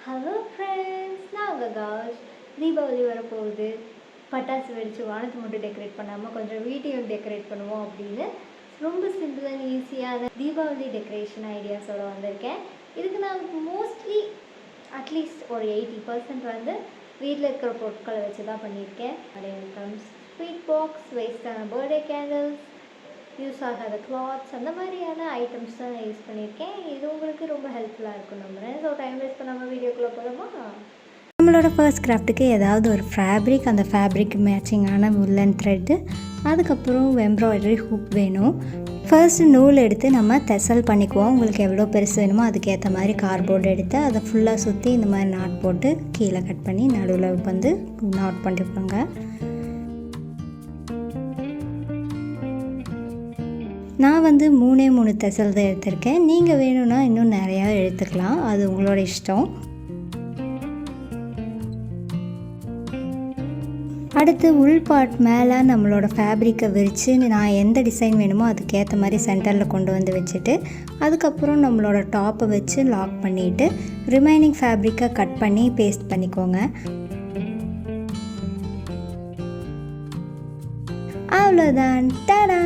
Hello friends, நான் உங்கள் cash. Deepavali வரப்போகுது. பட்டாசு வெடித்து வானத்தை மட்டும் டெக்கரேட் பண்ணாமல் கொஞ்சம் வீட்டையும் டெக்கரேட் பண்ணுவோம் அப்படின்னு ரொம்ப சிம்பிள் அண்ட் ஈஸியான தீபாவளி டெக்கரேஷன் ஐடியாஸோடு வந்திருக்கேன். இதுக்கு நான் மோஸ்ட்லி அட்லீஸ்ட் ஒரு 80% வந்து வீட்டில் இருக்கிற பொருட்களை வச்சு தான் பண்ணியிருக்கேன். நிறைய ஐட்டம்ஸ், ஸ்வீட் பாக்ஸ், வேஸ்டான பர்த்டே கேண்டில்ஸ், யூஸ் ஆகாத கிளாத்ஸ், அந்த மாதிரியான ஐட்டம்ஸ் தான் நான் யூஸ் பண்ணியிருக்கேன். இது உங்களுக்கு ரொம்ப ஹெல்ப்ஃபுல்லாக இருக்கும் நம்புகிறேன். ஸோ டைம் வேஸ்ட் பண்ணாமல் வீடியோக்குள்ளே போகலாமா? நம்மளோட ஃபர்ஸ்ட் கிராஃப்ட்டுக்கு ஏதாவது ஒரு ஃபேப்ரிக், அந்த ஃபேப்ரிக் மேட்சிங்கான உல்லன் த்ரெட்டு, அதுக்கப்புறம் எம்ப்ராய்டரி ஹூப் வேணும். ஃபர்ஸ்ட் நூல் எடுத்து நம்ம தெசல் பண்ணிக்குவோம். உங்களுக்கு எவ்வளோ பெருசு வேணுமோ அதுக்கேற்ற மாதிரி கார்ட்போர்டு எடுத்து அதை ஃபுல்லாக சுற்றி இந்த மாதிரி நாட் போட்டு கீழே கட் பண்ணி நடுவில் வந்து நாட் பண்ணிப்பாங்க. நான் வந்து 3 தெசல் தான் எடுத்திருக்கேன். நீங்கள் வேணும்னா இன்னும் நிறையா எடுத்துக்கலாம், அது உங்களோட இஷ்டம். அடுத்து உள் பார்ட் மேலே நம்மளோட ஃபேப்ரிக்கை விரித்து நான் எந்த டிசைன் வேணுமோ அதுக்கேற்ற மாதிரி சென்டரில் கொண்டு வந்து வச்சுட்டு அதுக்கப்புறம் நம்மளோட டாப்பை வச்சு லாக் பண்ணிவிட்டு ரிமைனிங் ஃபேப்ரிக்கை கட் பண்ணி பேஸ்ட் பண்ணிக்கோங்க. அவ்வளோதான், டடா!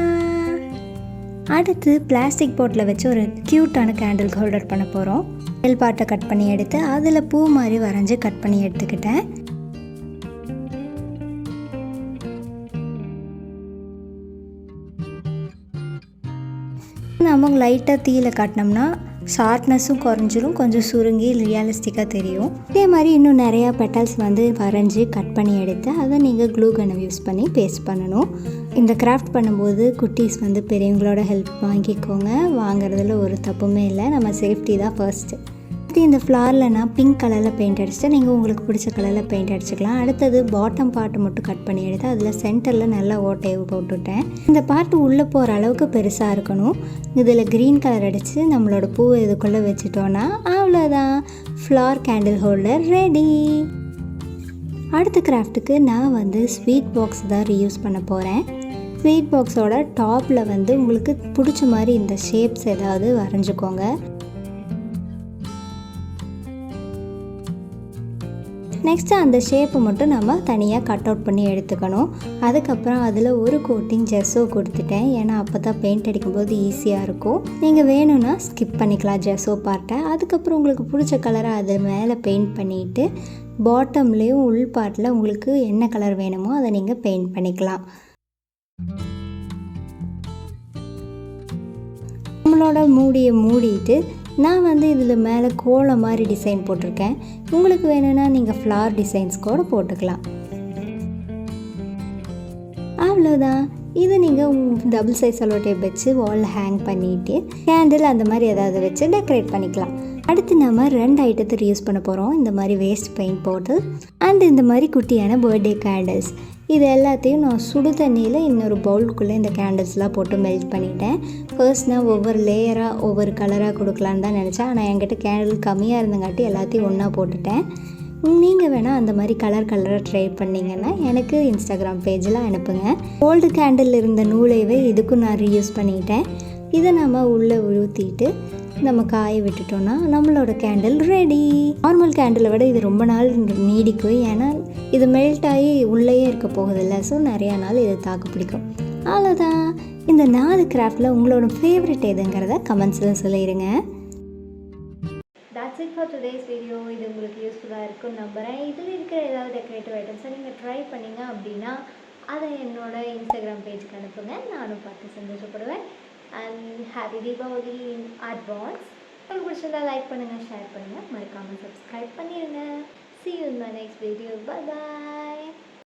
அடுத்து பிளாஸ்டிக் பாட்டில் வச்சு ஒரு க்யூட்டான கேண்டில் ஹோல்டர் பண்ண போகிறோம். மேல் பார்ட்டை கட் பண்ணி எடுத்து அதில் பூ மாதிரி வரைஞ்சி கட் பண்ணி எடுத்துக்கிட்டேன். நம்ம லைட்டாக தீயில காட்டினோம்னா ஷார்ப்னஸும் குறைஞ்சிரும், கொஞ்சம் சுருங்கி ரியலிஸ்டிக்காக தெரியும். இதே மாதிரி இன்னும் நிறையா பெட்டல்ஸ் வந்து வரைஞ்சி கட் பண்ணி எடுத்து அதை நீங்கள் க்ளூ கன்னை யூஸ் பண்ணி பேஸ்ட் பண்ணணும். இந்த கிராஃப்ட் பண்ணும்போது குட்டீஸ் வந்து பெரியவங்களோட ஹெல்ப் வாங்கிக்கோங்க, வாங்குறதுல ஒரு தப்புமே இல்லை. நம்ம சேஃப்டி தான் ஃபர்ஸ்ட்டு. இந்த ஃப்ளாரில் நான் பிங்க் கலரில் பெயிண்ட் அடிச்சிட்டேன், நீங்கள் உங்களுக்கு பிடிச்ச கலரில் பெயிண்ட் அடிச்சுக்கலாம். அடுத்தது பாட்டம் பார்ட்டை மட்டும் கட் பண்ணி எடுத்து அதில் சென்டரில் நல்லா ஓட்டையை போட்டுவிட்டேன். இந்த பார்ட்டு உள்ளே போகிற அளவுக்கு பெருசாக இருக்கணும். இதில் க்ரீன் கலர் அடித்து நம்மளோட பூவை இதுக்குள்ளே வச்சுட்டோன்னா அவ்வளோதான், ஃப்ளார் கேண்டில் ஹோல்டர் ரெடி. அடுத்த கிராஃப்ட்டுக்கு நான் வந்து ஸ்வீட் பாக்ஸ் தான் ரீயூஸ் பண்ண போகிறேன். ஸ்வீட் பாக்ஸோட டாப்பில் வந்து உங்களுக்கு பிடிச்ச மாதிரி இந்த ஷேப்ஸ் ஏதாவது வரைஞ்சிக்கோங்க. நெக்ஸ்ட்டு அந்த ஷேப்பை மட்டும் நம்ம தனியாக கட் அவுட் பண்ணி எடுத்துக்கணும். அதுக்கப்புறம் அதில் ஒரு கோட்டிங் ஜெஸ்ஸோ கொடுத்துட்டேன், ஏன்னா அப்போ தான் பெயிண்ட் அடிக்கும்போது ஈஸியாக இருக்கும். நீங்கள் வேணும்னா ஸ்கிப் பண்ணிக்கலாம் ஜெஸ்ஸோ பார்ட்டை. அதுக்கப்புறம் உங்களுக்கு பிடிச்ச கலரை அது மேலே பெயிண்ட் பண்ணிவிட்டு பாட்டம்லேயும் உள் பார்ட்டில் உங்களுக்கு என்ன கலர் வேணுமோ அதை நீங்கள் பெயிண்ட் பண்ணிக்கலாம். நம்மளோட மூடியை மூடிட்டு நான் வந்து இதில் மேலே கோலம் மாதிரி டிசைன் போட்டிருக்கேன். உங்களுக்கு வேணும்னா நீங்கள் ஃப்ளார் டிசைன்ஸ் கூட போட்டுக்கலாம். அவ்வளோதான். இது நீங்கள் டபுள் சைஸ் செல்லோ டேப் வச்சு வாலில் ஹேங் பண்ணிவிட்டு கேண்டில் அந்த மாதிரி ஏதாவது வச்சு டெக்கரேட் பண்ணிக்கலாம். அடுத்து நம்ம 2 ஐட்டத்தை யூஸ் பண்ண போகிறோம். இந்த மாதிரி வேஸ்ட் பெயிண்ட் பாட்டில் அண்ட் இந்த மாதிரி குட்டியான பர்த்டே கேண்டில்ஸ். இது எல்லாத்தையும் நான் சுடு தண்ணியில் இன்னொரு பவுலுக்குள்ளே இந்த கேண்டில்ஸ்லாம் போட்டு மெல்ட் பண்ணிட்டேன். ஃபர்ஸ்ட் நான் ஒவ்வொரு லேயராக ஒவ்வொரு கலராக கொடுக்கலான்னு தான் நினச்சேன், ஆனால் என்கிட்ட கேண்டில் கம்மியாக இருந்தங்காட்டி எல்லாத்தையும் ஒன்றா போட்டுட்டேன். நீங்கள் வேணால் அந்த மாதிரி கலராக ட்ரை பண்ணிங்கன்னா எனக்கு இன்ஸ்டாகிராம் பேஜில் அனுப்புங்க. ஓல்டு கேண்டில் இருந்த நூலைவே இதுக்கும் நான் ரீயூஸ் பண்ணிட்டேன். இதை நம்ம உள்ளே ஊற்றிட்டு நம்ம காய விட்டுட்டோன்னா நம்மளோட கேண்டில் ரெடி. நார்மல் கேண்டிலை விட இது ரொம்ப நாள் நீடிக்கும், ஏன்னா இது மெல்ட் ஆகி உள்ளேயே இருக்க போகுதில்ல. ஸோ நிறையா நாள் இது தாக்கு பிடிக்கும். அவ்வளோதான். இந்த 4 கிராஃப்டில் உங்களோட ஃபேவரட் எதுங்கிறத கமெண்ட்ஸில் சொல்லிடுங்க. That's it for today's video. இது உங்களுக்கு யூஸ்ஃபுல்லாக இருக்குன்னு நம்புகிறேன். இதில் இருக்கிற ஏதாவது டெக்கரேட்டிவ் ஐட்டம்ஸை நீங்கள் ட்ரை பண்ணிங்க அப்படின்னா அதை என்னோட இன்ஸ்டாகிராம் பேஜுக்கு அனுப்புங்க, நானும் பார்த்து சந்தோஷப்படுவேன். And happy Deepavali in advance. உங்களுக்கு பிடிச்சிருந்தா லைக் பண்ணுங்கள், ஷேர் பண்ணுங்கள், மறக்காமல் சப்ஸ்கிரைப் பண்ணிடுங்க. See you in my next video. Bye bye.